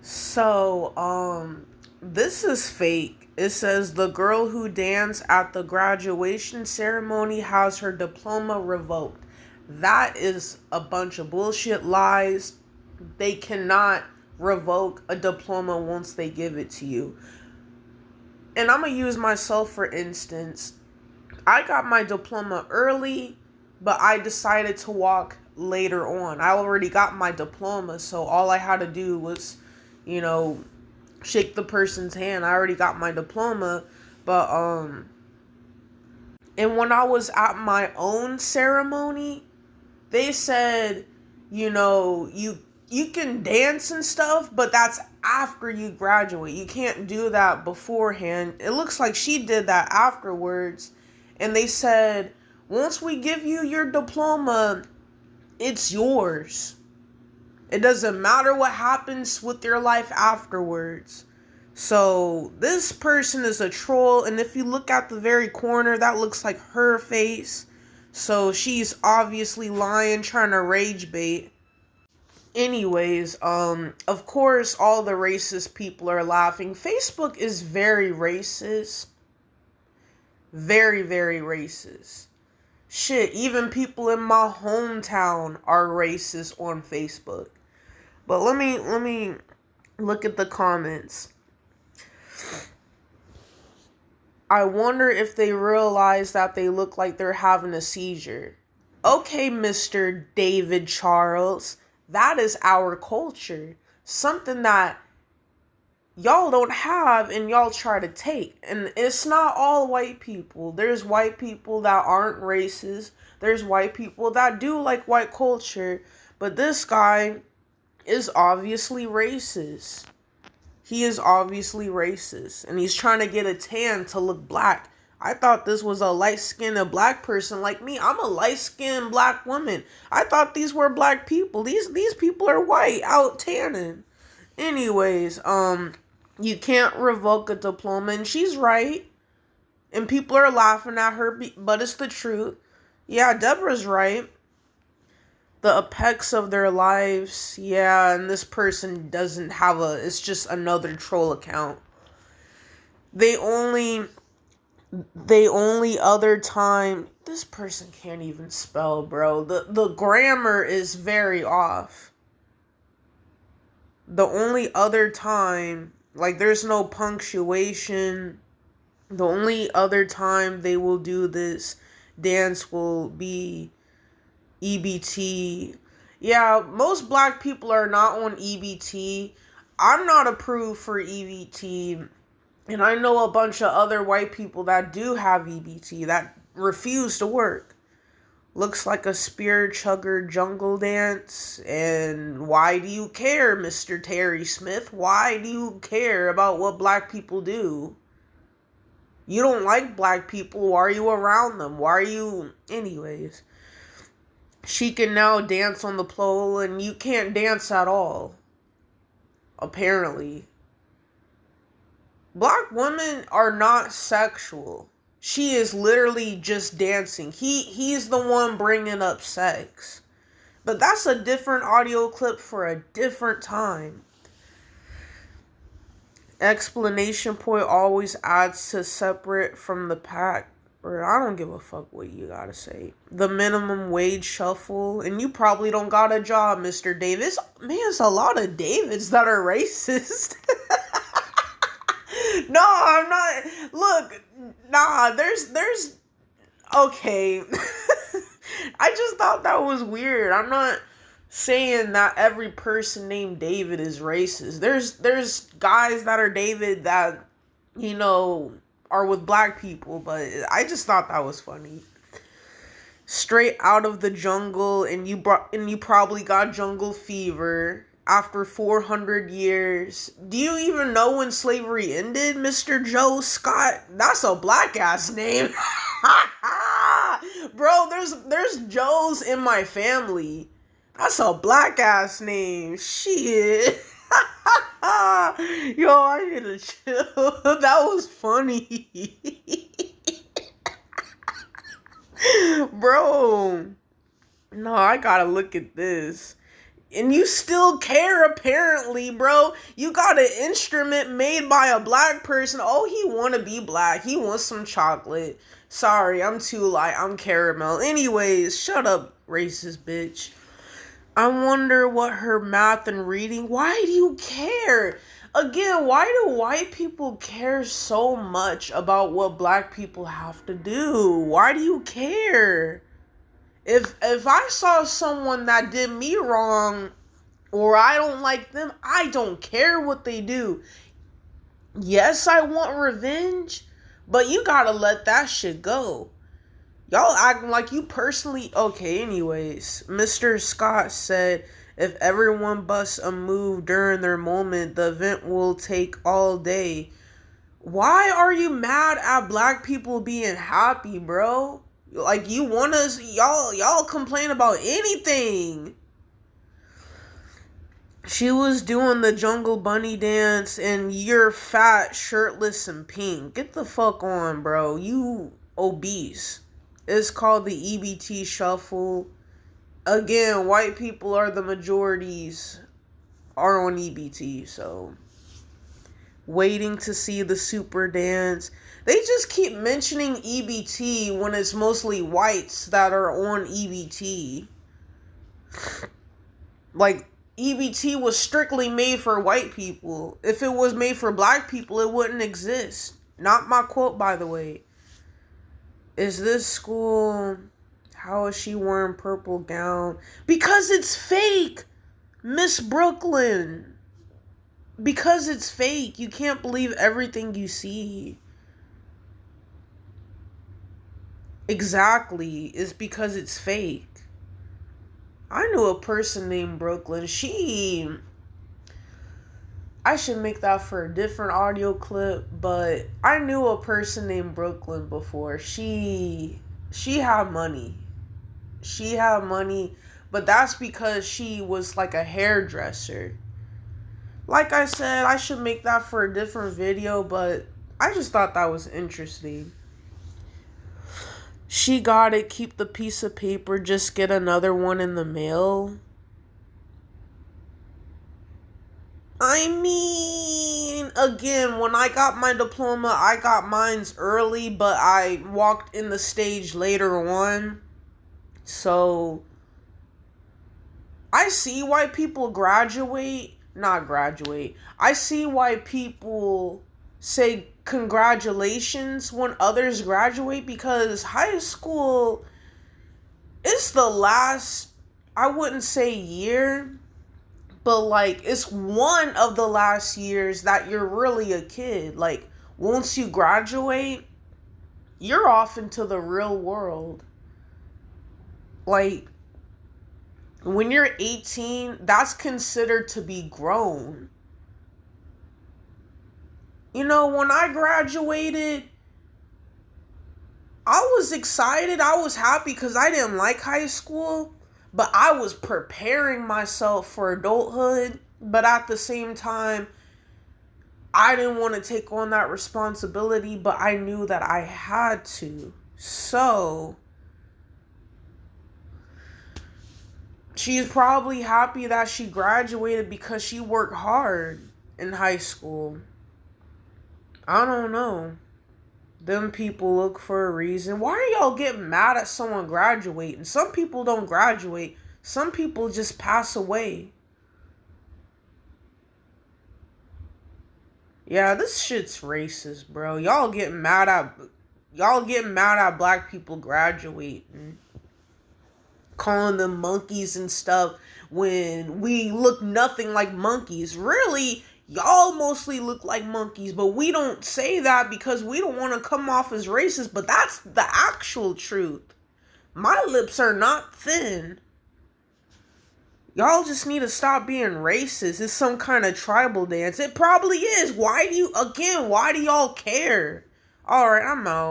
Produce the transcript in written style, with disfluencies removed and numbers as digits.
So, this is fake. It says the girl who danced at the graduation ceremony has her diploma revoked. That is a bunch of bullshit lies. They cannot revoke a diploma once they give it to you. And I'm going to use myself for instance. I got my diploma early, but I decided to walk later on. I already got my diploma, so all I had to do was, you know, shake the person's hand. I already got my diploma, but and when I was at my own ceremony, they said, you can dance and stuff, but that's after you graduate. You can't do that beforehand. It looks like she did that afterwards. And they said, once we give you your diploma, it's yours. It doesn't matter what happens with your life afterwards. So this person is a troll, and if you look at the very corner, that looks like her face. So she's obviously lying, trying to rage bait. Anyways, of course all the racist people are laughing. Facebook is very racist. Very, very racist. Shit, even people in my hometown are racist on Facebook. But let me look at the comments. I wonder if they realize that they look like they're having a seizure. Okay, Mr. David Charles, that is our culture. Something that y'all don't have and y'all try to take. And it's not all white people. There's white people that aren't racist. There's white people that do like white culture. But this guy is obviously racist. He is obviously racist. And he's trying to get a tan to look black. I thought this was a light-skinned black person like me. I'm a light-skinned black woman. I thought these were black people. These people are white, out tanning. Anyways, you can't revoke a diploma, and she's right. And people are laughing at her, but it's the truth. Yeah, Deborah's right. The apex of their lives, yeah, and this person doesn't have it's just another troll account. They only other time, this person can't even spell, bro. The grammar is very off. The only other time, like, there's no punctuation. The only other time they will do this dance will be EBT. Yeah, most black people are not on EBT. I'm not approved for EBT. And I know a bunch of other white people that do have EBT that refuse to work. Looks like a spear chugger jungle dance. And why do you care, Mr. Terry Smith? Why do you care about what black people do? You don't like black people. Why are you around them? Why are you... Anyways. She can now dance on the pole and you can't dance at all. Apparently. Black women are not sexual. She is literally just dancing. He's the one bringing up sex. But that's a different audio clip for a different time. Explanation point always adds to separate from the pack. Or I don't give a fuck what you gotta say. The minimum wage shuffle. And you probably don't got a job, Mr. Davis. Man, it's a lot of Davids that are racist. No, I'm not. Look, nah, there's okay. I just thought that was weird. I'm not saying that every person named David is racist. There's guys that are David that, are with black people, but I just thought that was funny. Straight out of the jungle, and you probably got jungle fever after 400 years. Do you even know when slavery ended, Mr. Joe Scott? That's a black ass name. Bro, there's Joes in my family. That's a black ass name. Shit. Yo, I need to chill. That was funny. Bro. No, I gotta look at this. And you still care, apparently, bro. You got an instrument made by a black person. Oh, he want to be black. He wants some chocolate. Sorry, I'm too light. I'm caramel. Anyways, shut up, racist bitch. I wonder what her math and reading. Why do you care? Again, why do white people care so much about what black people have to do? Why do you care? If I saw someone that did me wrong or I don't like them, I don't care what they do. Yes, I want revenge, but you gotta let that shit go. Y'all acting like you personally... Okay, anyways. Mr. Scott said, if everyone busts a move during their moment, the event will take all day. Why are you mad at black people being happy, bro? Like, you want us... Y'all complain about anything. She was doing the Jungle Bunny dance and you're fat, shirtless, and pink. Get the fuck on, bro. You obese. It's called the EBT Shuffle. Again, white people are the majorities are on EBT, so waiting to see the super dance. They just keep mentioning EBT when it's mostly whites that are on EBT. Like, EBT was strictly made for white people. If it was made for black people, it wouldn't exist. Not my quote, by the way. Is this school... How is she wearing purple gown? Because it's fake, Miss Brooklyn. Because it's fake. You can't believe everything you see. Exactly. It's because it's fake. I knew a person named Brooklyn. I should make that for a different audio clip, but I knew a person named Brooklyn before. She had money. She had money, but that's because she was like a hairdresser. Like I said, I should make that for a different video, but I just thought that was interesting. She got it, keep the piece of paper, just get another one in the mail. I mean, again, when I got my diploma, I got mine's early, but I walked in the stage later on. So, I see why people not graduate. I see why people say congratulations when others graduate, because high school is the last, I wouldn't say year, but like it's one of the last years that you're really a kid. Like, once you graduate, you're off into the real world. Like, when you're 18, that's considered to be grown. You know, when I graduated, I was excited. I was happy because I didn't like high school, but I was preparing myself for adulthood. But at the same time, I didn't want to take on that responsibility, but I knew that I had to. So, she's probably happy that she graduated because she worked hard in high school. I don't know. Them people look for a reason. Why are y'all getting mad at someone graduating? Some people don't graduate. Some people just pass away. Yeah, this shit's racist, bro. Y'all getting mad at black people graduating. Calling them monkeys and stuff when we look nothing like monkeys. Really, y'all mostly look like monkeys, but we don't say that because we don't want to come off as racist, but that's the actual truth. My lips are not thin. Y'all just need to stop being racist. It's some kind of tribal dance. It probably is. Why do y'all care? Alright, I'm out.